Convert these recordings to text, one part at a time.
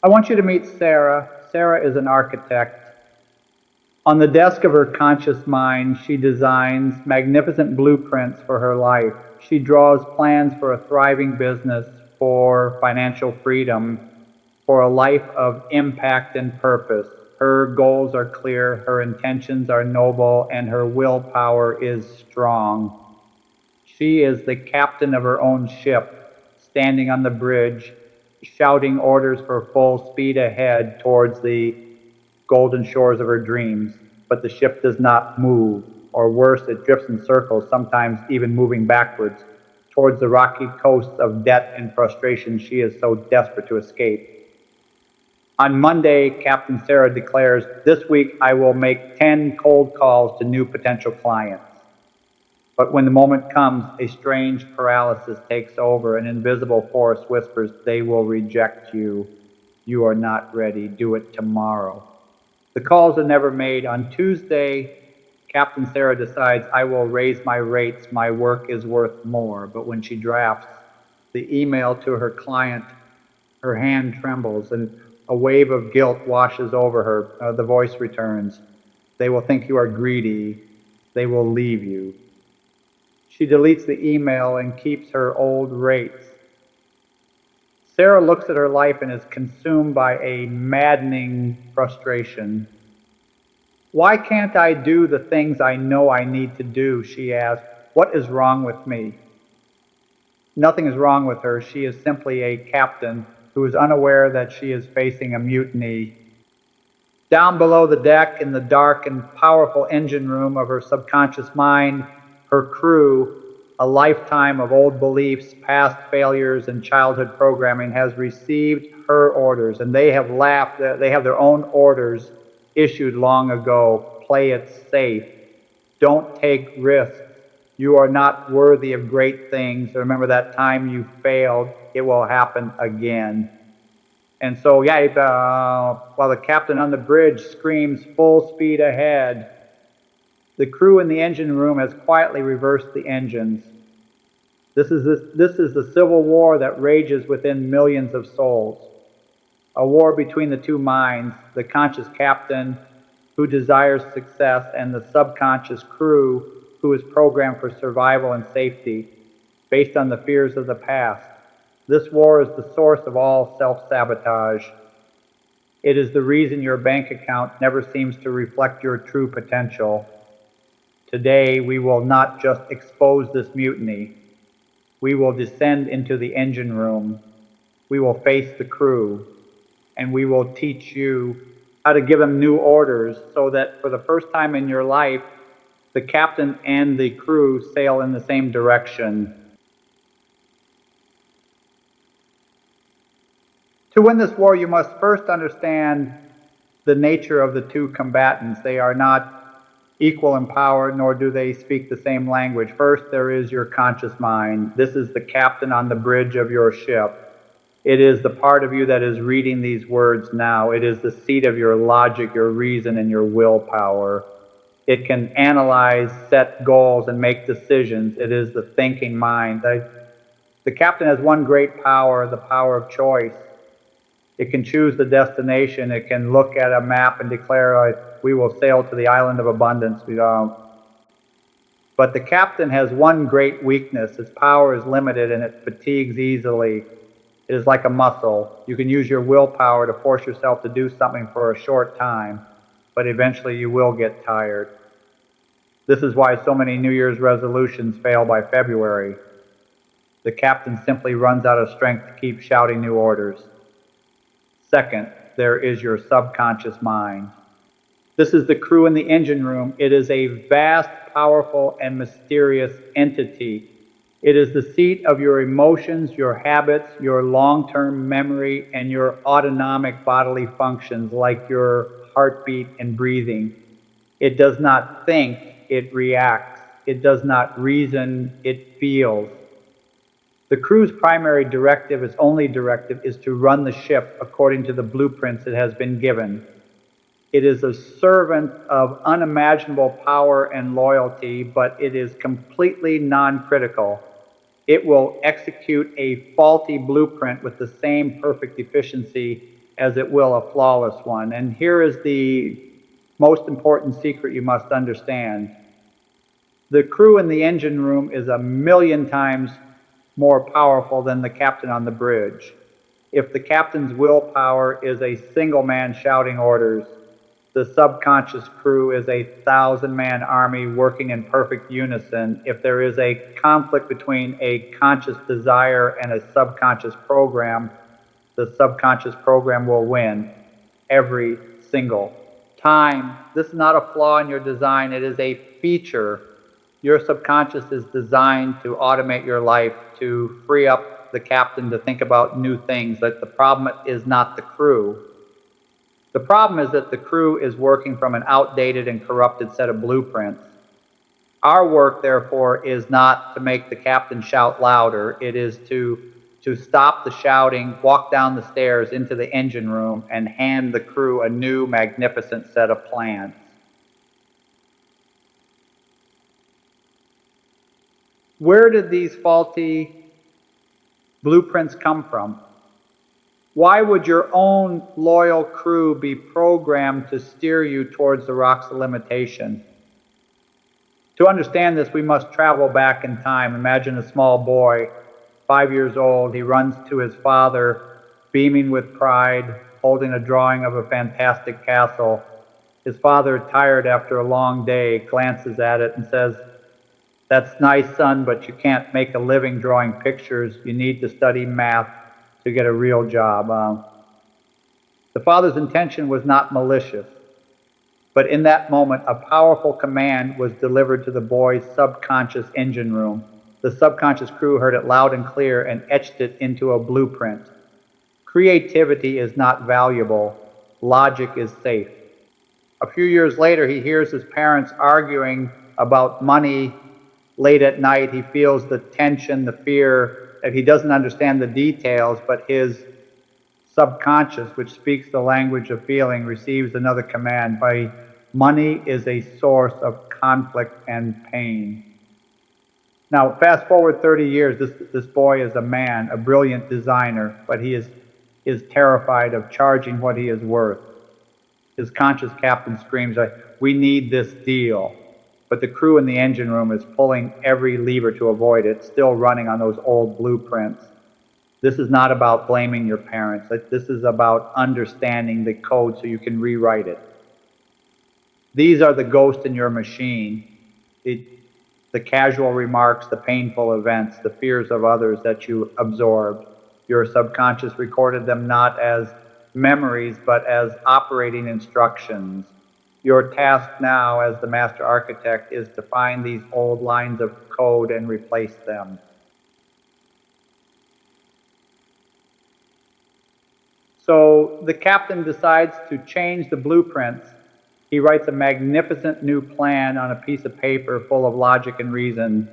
I want you to meet Sarah. Sarah is an architect. On the desk of her conscious mind, she designs magnificent blueprints for her life. She draws plans for a thriving business, for financial freedom, for a life of impact and purpose. Her goals are clear, her intentions are noble, and her willpower is strong. She is the captain of her own ship, standing on the bridge, shouting orders for full speed ahead towards the golden shores of her dreams. But the ship does not move, or worse, it drifts in circles, sometimes even moving backwards, towards the rocky coasts of debt and frustration she is so desperate to escape. On Monday, Captain Sarah declares, "This week I will make 10 cold calls to new potential clients." But when the moment comes, a strange paralysis takes over. An invisible force whispers, "They will reject you. You are not ready. Do it tomorrow." The calls are never made. On Tuesday, Captain Sarah decides, "I will raise my rates. My work is worth more." But when she drafts the email to her client, her hand trembles and a wave of guilt washes over her. The voice returns, "They will think you are greedy. They will leave you." She deletes the email and keeps her old rates. Sarah looks at her life and is consumed by a maddening frustration. "Why can't I do the things I know I need to do?" she asks. "What is wrong with me?" Nothing is wrong with her. She is simply a captain who is unaware that she is facing a mutiny. Down below the deck, in the dark and powerful engine room of her subconscious mind, her crew, a lifetime of old beliefs, past failures, and childhood programming, has received her orders, and they have laughed. They have their own orders issued long ago. Play it safe. Don't take risks. You are not worthy of great things. Remember that time you failed. It will happen again. And so, while the captain on the bridge screams full speed ahead, the crew in the engine room has quietly reversed the engines. This is the civil war that rages within millions of souls. A war between the two minds, the conscious captain who desires success and the subconscious crew who is programmed for survival and safety based on the fears of the past. This war is the source of all self-sabotage. It is the reason your bank account never seems to reflect your true potential. Today, we will not just expose this mutiny. We will descend into the engine room. We will face the crew, and we will teach you how to give them new orders so that for the first time in your life, the captain and the crew sail in the same direction. To win this war, you must first understand the nature of the two combatants. They are not equal in power, nor do they speak the same language. First, there is your conscious mind. This is the captain on the bridge of your ship. It is the part of you that is reading these words now. It is the seat of your logic, your reason, and your willpower. It can analyze, set goals, and make decisions. It is the thinking mind. The captain has one great power, the power of choice. It can choose the destination. It can look at a map and declare, "We will sail to the island of abundance." But the captain has one great weakness. Its power is limited and it fatigues easily. It is like a muscle. You can use your willpower to force yourself to do something for a short time, but eventually you will get tired. This is why so many New Year's resolutions fail by February. The captain simply runs out of strength to keep shouting new orders. Second, there is your subconscious mind. This is the crew in the engine room. It is a vast, powerful, and mysterious entity. It is the seat of your emotions, your habits, your long-term memory, and your autonomic bodily functions like your heartbeat and breathing. It does not think, it reacts. It does not reason, it feels. The crew's primary directive, its only directive, is to run the ship according to the blueprints it has been given. It is a servant of unimaginable power and loyalty, but it is completely non-critical. It will execute a faulty blueprint with the same perfect efficiency as it will a flawless one. And here is the most important secret you must understand. The crew in the engine room is 1,000,000 times more powerful than the captain on the bridge. If the captain's willpower is a single man shouting orders, the subconscious crew is a 1,000-man army working in perfect unison. If there is a conflict between a conscious desire and a subconscious program, the subconscious program will win every single time. This is not a flaw in your design, it is a feature. Your subconscious is designed to automate your life, to free up the captain to think about new things. But the problem is not the crew. The problem is that the crew is working from an outdated and corrupted set of blueprints. Our work, therefore, is not to make the captain shout louder. It is to stop the shouting, walk down the stairs into the engine room, and hand the crew a new, magnificent set of plans. Where did these faulty blueprints come from? Why would your own loyal crew be programmed to steer you towards the rocks of limitation? To understand this, we must travel back in time. Imagine a small boy, 5 years old. He runs to his father, beaming with pride, holding a drawing of a fantastic castle. His father, tired after a long day, glances at it and says, "That's nice, son, but you can't make a living drawing pictures. You need to study math to get a real job." The father's intention was not malicious, but in that moment, a powerful command was delivered to the boy's subconscious engine room. The subconscious crew heard it loud and clear and etched it into a blueprint. Creativity is not valuable. Logic is safe. A few years later, he hears his parents arguing about money late at night. He feels the tension, the fear, that he doesn't understand the details, but his subconscious, which speaks the language of feeling, receives another command. Money is a source of conflict and pain. Now, fast forward 30 years, this boy is a man, a brilliant designer, but he is terrified of charging what he is worth. His conscious captain screams, "We need this deal." But the crew in the engine room is pulling every lever to avoid it, still running on those old blueprints. This is not about blaming your parents. This is about understanding the code so you can rewrite it. These are the ghosts in your machine. The casual remarks, the painful events, the fears of others that you absorbed. Your subconscious recorded them not as memories, but as operating instructions. Your task now as the master architect is to find these old lines of code and replace them. So the captain decides to change the blueprints. He writes a magnificent new plan on a piece of paper full of logic and reason.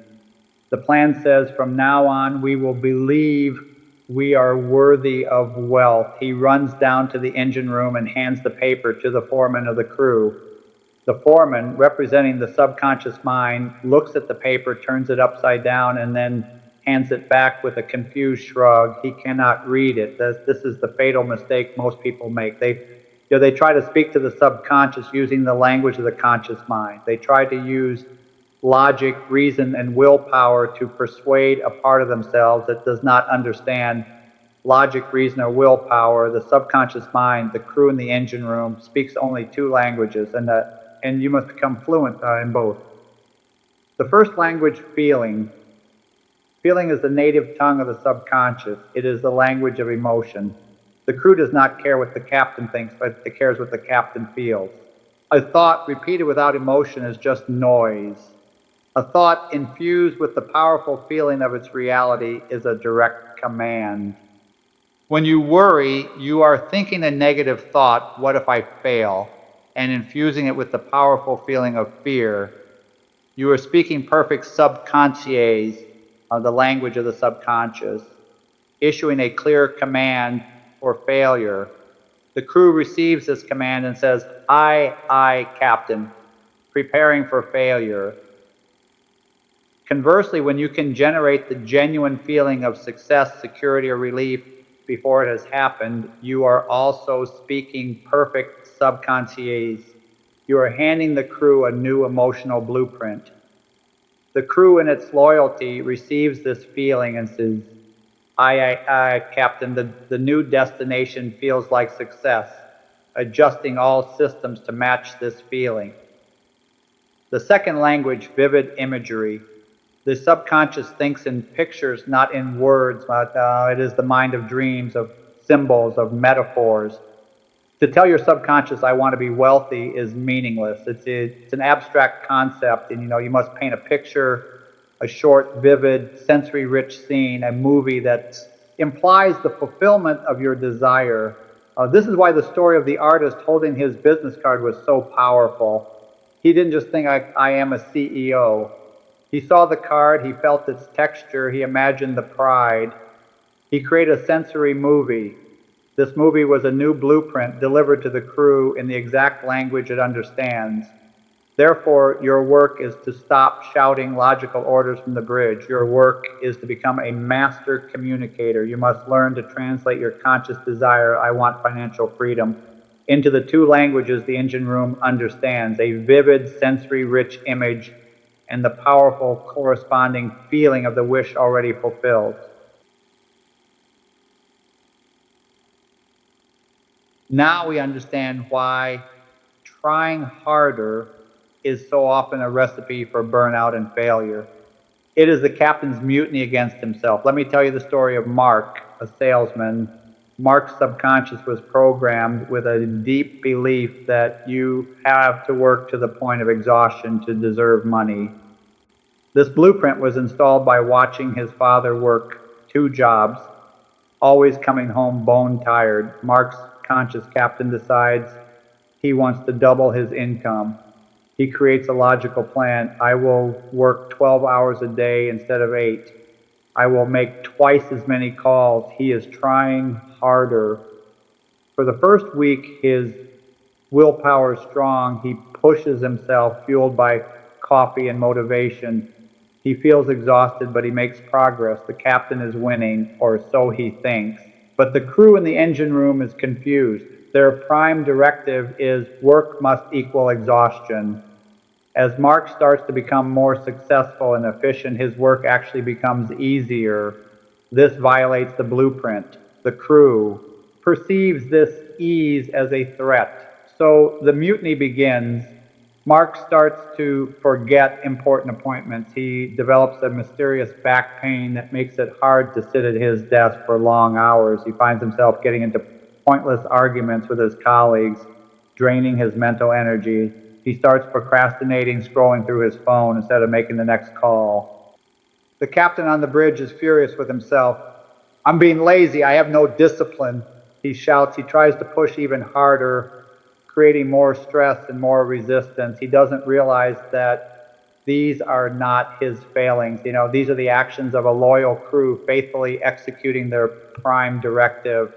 The plan says, from now on, we will believe we are worthy of wealth. He runs down to the engine room and hands the paper to the foreman of the crew. The foreman, representing the subconscious mind, looks at the paper, turns it upside down, and then hands it back with a confused shrug. He cannot read it. This is the fatal mistake most people make. They try to speak to the subconscious using the language of the conscious mind. They try to use logic, reason, and willpower to persuade a part of themselves that does not understand logic, reason, or willpower. The subconscious mind, the crew in the engine room, speaks only two languages, and you must become fluent in both. The first language, feeling. Feeling is the native tongue of the subconscious. It is the language of emotion. The crew does not care what the captain thinks, but it cares what the captain feels. A thought repeated without emotion is just noise. A thought infused with the powerful feeling of its reality is a direct command. When you worry, you are thinking a negative thought, what if I fail, and infusing it with the powerful feeling of fear. You are speaking perfect subconscious, the language of the subconscious, issuing a clear command for failure. The crew receives this command and says, I, Captain, preparing for failure. Conversely, when you can generate the genuine feeling of success, security, or relief, before it has happened, you are also speaking perfect subconscious. You are handing the crew a new emotional blueprint. The crew in its loyalty receives this feeling and says, Captain, the new destination feels like success, adjusting all systems to match this feeling. The second language, vivid imagery. The subconscious thinks in pictures, not in words, but it is the mind of dreams, of symbols, of metaphors. To tell your subconscious, I want to be wealthy, is meaningless. It's an abstract concept, and you must paint a picture, a short, vivid, sensory-rich scene, a movie that implies the fulfillment of your desire. This is why the story of the artist holding his business card was so powerful. He didn't just think, I am a CEO. He saw the card, he felt its texture, he imagined the pride. He created a sensory movie. This movie was a new blueprint delivered to the crew in the exact language it understands. Therefore, your work is to stop shouting logical orders from the bridge. Your work is to become a master communicator. You must learn to translate your conscious desire, I want financial freedom, into the two languages the engine room understands, a vivid, sensory-rich image and the powerful corresponding feeling of the wish already fulfilled. Now we understand why trying harder is so often a recipe for burnout and failure. It is the captain's mutiny against himself. Let me tell you the story of Mark, a salesman. Mark's subconscious was programmed with a deep belief that you have to work to the point of exhaustion to deserve money. This blueprint was installed by watching his father work 2 jobs, always coming home bone tired. Mark's conscious captain decides he wants to double his income. He creates a logical plan. I will work 12 hours a day instead of 8. I will make twice as many calls. He is trying harder. For the first week, his willpower is strong. He pushes himself, fueled by coffee and motivation. He feels exhausted, but he makes progress. The captain is winning, or so he thinks. But the crew in the engine room is confused. Their prime directive is work must equal exhaustion. As Mark starts to become more successful and efficient, his work actually becomes easier. This violates the blueprint. The crew perceives this ease as a threat. So the mutiny begins. Mark starts to forget important appointments. He develops a mysterious back pain that makes it hard to sit at his desk for long hours. He finds himself getting into pointless arguments with his colleagues, draining his mental energy. He starts procrastinating, scrolling through his phone instead of making the next call. The captain on the bridge is furious with himself. I'm being lazy. I have no discipline. He shouts. He tries to push even harder, creating more stress and more resistance. He doesn't realize that these are not his failings. These are the actions of a loyal crew faithfully executing their prime directive.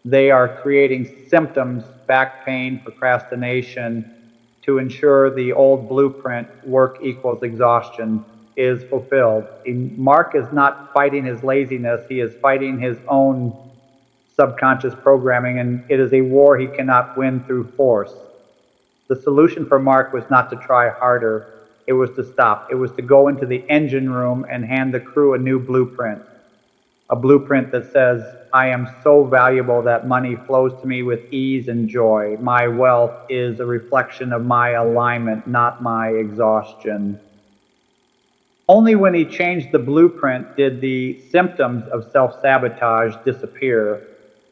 They are creating symptoms, back pain, procrastination, to ensure the old blueprint, work equals exhaustion, is fulfilled. Mark is not fighting his laziness, he is fighting his own subconscious programming, and it is a war he cannot win through force. The solution for Mark was not to try harder, it was to stop. It was to go into the engine room and hand the crew a new blueprint. A blueprint that says, I am so valuable that money flows to me with ease and joy. My wealth is a reflection of my alignment, not my exhaustion. Only when he changed the blueprint did the symptoms of self-sabotage disappear.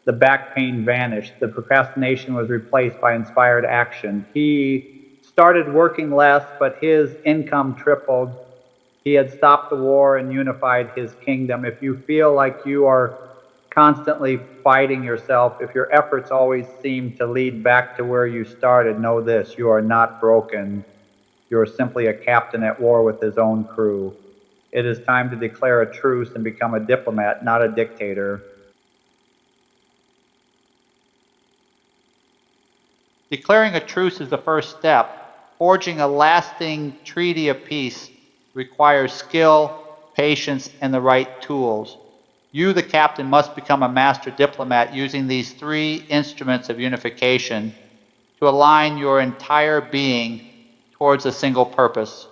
The back pain vanished. The procrastination was replaced by inspired action. He started working less, but his income tripled. He had stopped the war and unified his kingdom. If you feel like you are constantly fighting yourself, if your efforts always seem to lead back to where you started, know this: you are not broken. You are simply a captain at war with his own crew. It is time to declare a truce and become a diplomat, not a dictator. Declaring a truce is the first step. Forging a lasting treaty of peace requires skill, patience, and the right tools. You, the captain, must become a master diplomat using these three instruments of unification to align your entire being towards a single purpose.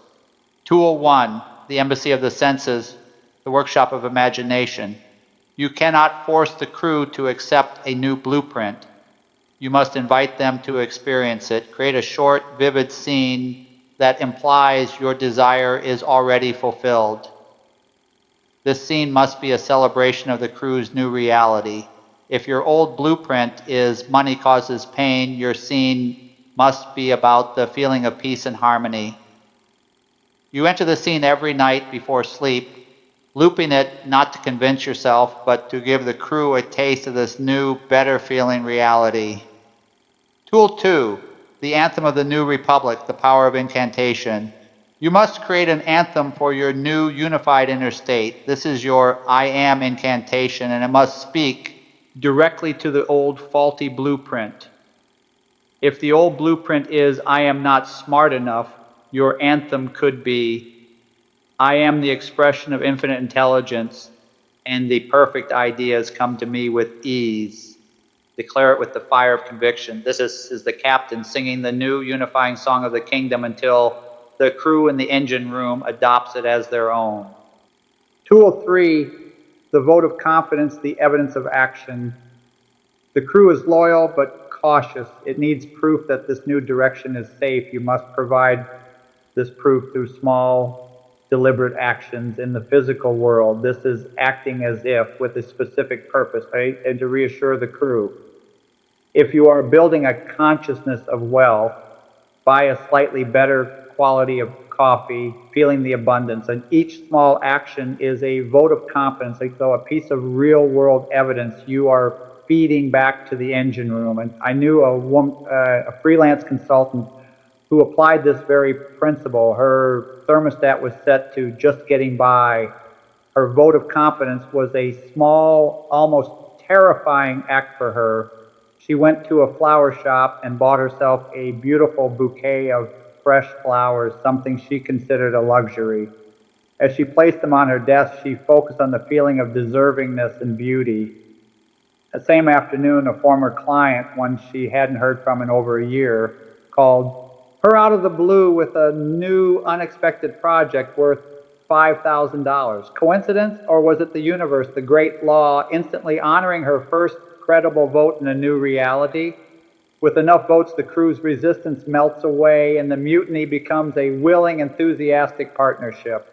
Tool 1, the Embassy of the Senses, the Workshop of Imagination. You cannot force the crew to accept a new blueprint. You must invite them to experience it. Create a short, vivid scene that implies your desire is already fulfilled. This scene must be a celebration of the crew's new reality. If your old blueprint is money causes pain, your scene must be about the feeling of peace and harmony. You enter the scene every night before sleep, looping it not to convince yourself, but to give the crew a taste of this new, better feeling reality. Tool 2, the Anthem of the New Republic, the Power of Incantation. You must create an anthem for your new unified inner state. This is your I am incantation, and it must speak directly to the old faulty blueprint. If the old blueprint is I am not smart enough, your anthem could be I am the expression of infinite intelligence, and the perfect ideas come to me with ease. Declare it with the fire of conviction. This is the captain singing the new unifying song of the kingdom until the crew in the engine room adopts it as their own. Tool 3, the vote of confidence, the evidence of action. The crew is loyal but cautious. It needs proof that this new direction is safe. You must provide this proof through small, deliberate actions in the physical world. This is acting as if with a specific purpose, right? And to reassure the crew. If you are building a consciousness of wealth, buy a slightly better quality of coffee, feeling the abundance. And each small action is a vote of confidence, so a piece of real world evidence you are feeding back to the engine room. And I knew a freelance consultant who applied this very principle. Her thermostat was set to just getting by. Her vote of confidence was a small, almost terrifying act for her. She went to a flower shop and bought herself a beautiful bouquet of fresh flowers, something she considered a luxury. As she placed them on her desk, she focused on the feeling of deservingness and beauty. That same afternoon, a former client, one she hadn't heard from in over a year, called her out of the blue with a new, unexpected project worth $5,000. Coincidence, or was it the universe, the great law, instantly honoring her first credible vote in a new reality? With enough votes, the crew's resistance melts away and the mutiny becomes a willing, enthusiastic partnership.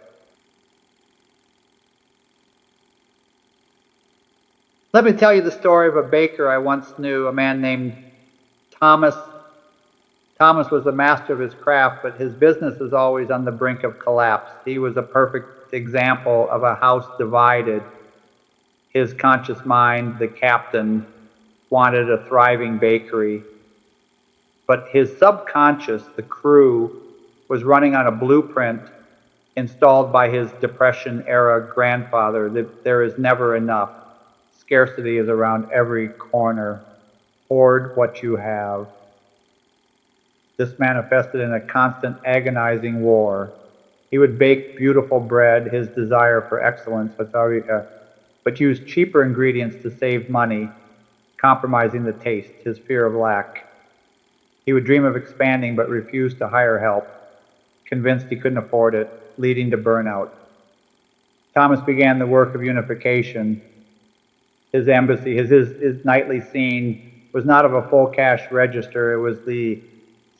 Let me tell you the story of a baker I once knew, a man named Thomas. Thomas was a master of his craft, but his business was always on the brink of collapse. He was a perfect example of a house divided. His conscious mind, the captain, wanted a thriving bakery. But his subconscious, the crew, was running on a blueprint installed by his Depression-era grandfather that there is never enough. Scarcity is around every corner. Hoard what you have. This manifested in a constant agonizing war. He would bake beautiful bread, his desire for excellence, but used cheaper ingredients to save money, compromising the taste, his fear of lack. He would dream of expanding but refused to hire help, convinced he couldn't afford it, leading to burnout. Thomas began the work of unification. His embassy, his nightly scene was not of a full cash register. It was the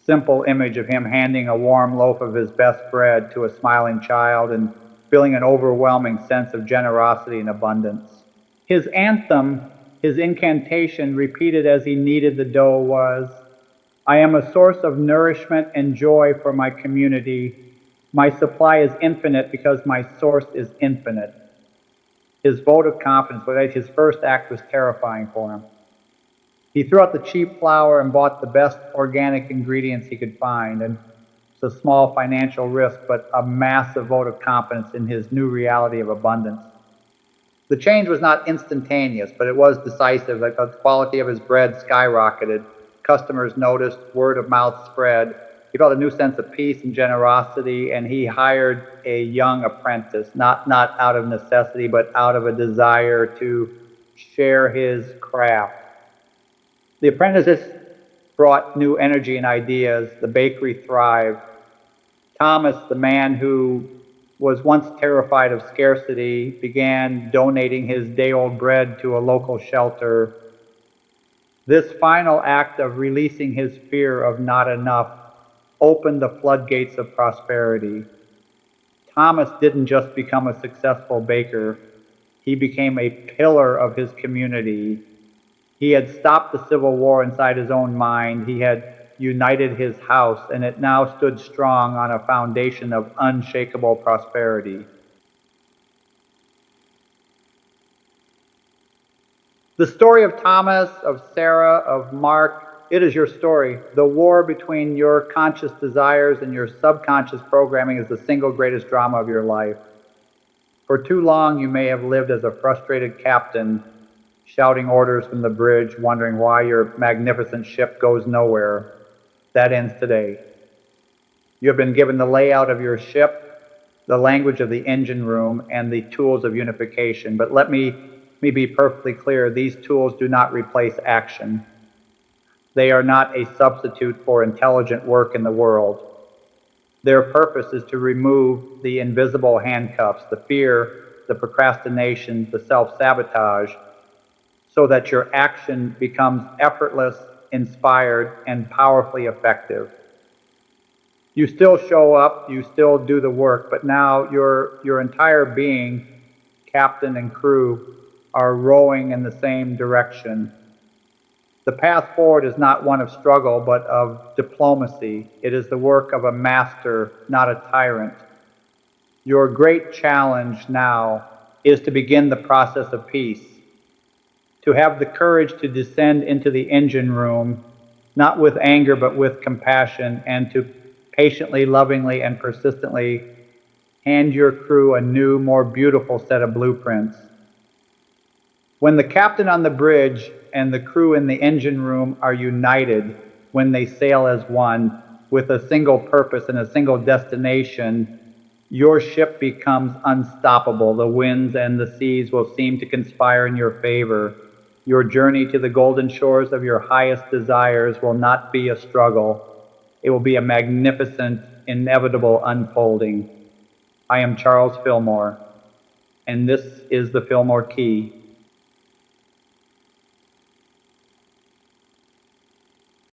simple image of him handing a warm loaf of his best bread to a smiling child and feeling an overwhelming sense of generosity and abundance. His anthem, his incantation, repeated as he kneaded the dough was, I am a source of nourishment and joy for my community. My supply is infinite because my source is infinite. His vote of confidence, his first act was terrifying for him. He threw out the cheap flour and bought the best organic ingredients he could find. And it's a small financial risk, but a massive vote of confidence in his new reality of abundance. The change was not instantaneous, but it was decisive. The quality of his bread skyrocketed. Customers noticed, word of mouth spread. He felt a new sense of peace and generosity, and he hired a young apprentice, not out of necessity, but out of a desire to share his craft. The apprentice brought new energy and ideas. The bakery thrived. Thomas, the man who was once terrified of scarcity, began donating his day-old bread to a local shelter. This final act of releasing his fear of not enough opened the floodgates of prosperity. Thomas didn't just become a successful baker, he became a pillar of his community. He had stopped the civil war inside his own mind. He had united his house, and it now stood strong on a foundation of unshakable prosperity. The story of Thomas, of Sarah, of Mark, it is your story. The war between your conscious desires and your subconscious programming is the single greatest drama of your life. For too long, you may have lived as a frustrated captain, shouting orders from the bridge, wondering why your magnificent ship goes nowhere. That ends today. You have been given the layout of your ship, the language of the engine room, and the tools of unification. But let me be perfectly clear, these tools do not replace action. They are not a substitute for intelligent work in the world. Their purpose is to remove the invisible handcuffs, the fear, the procrastination, the self-sabotage, so that your action becomes effortless, inspired, and powerfully effective. You still show up, you still do the work, but now your entire being, captain and crew, are rowing in the same direction. The path forward is not one of struggle, but of diplomacy. It is the work of a master, not a tyrant. Your great challenge now is to begin the process of peace, to have the courage to descend into the engine room, not with anger, but with compassion, and to patiently, lovingly, and persistently hand your crew a new, more beautiful set of blueprints. When the captain on the bridge and the crew in the engine room are united, when they sail as one, with a single purpose and a single destination, your ship becomes unstoppable. The winds and the seas will seem to conspire in your favor. Your journey to the golden shores of your highest desires will not be a struggle. It will be a magnificent, inevitable unfolding. I am Charles Fillmore, and this is the Fillmore Key.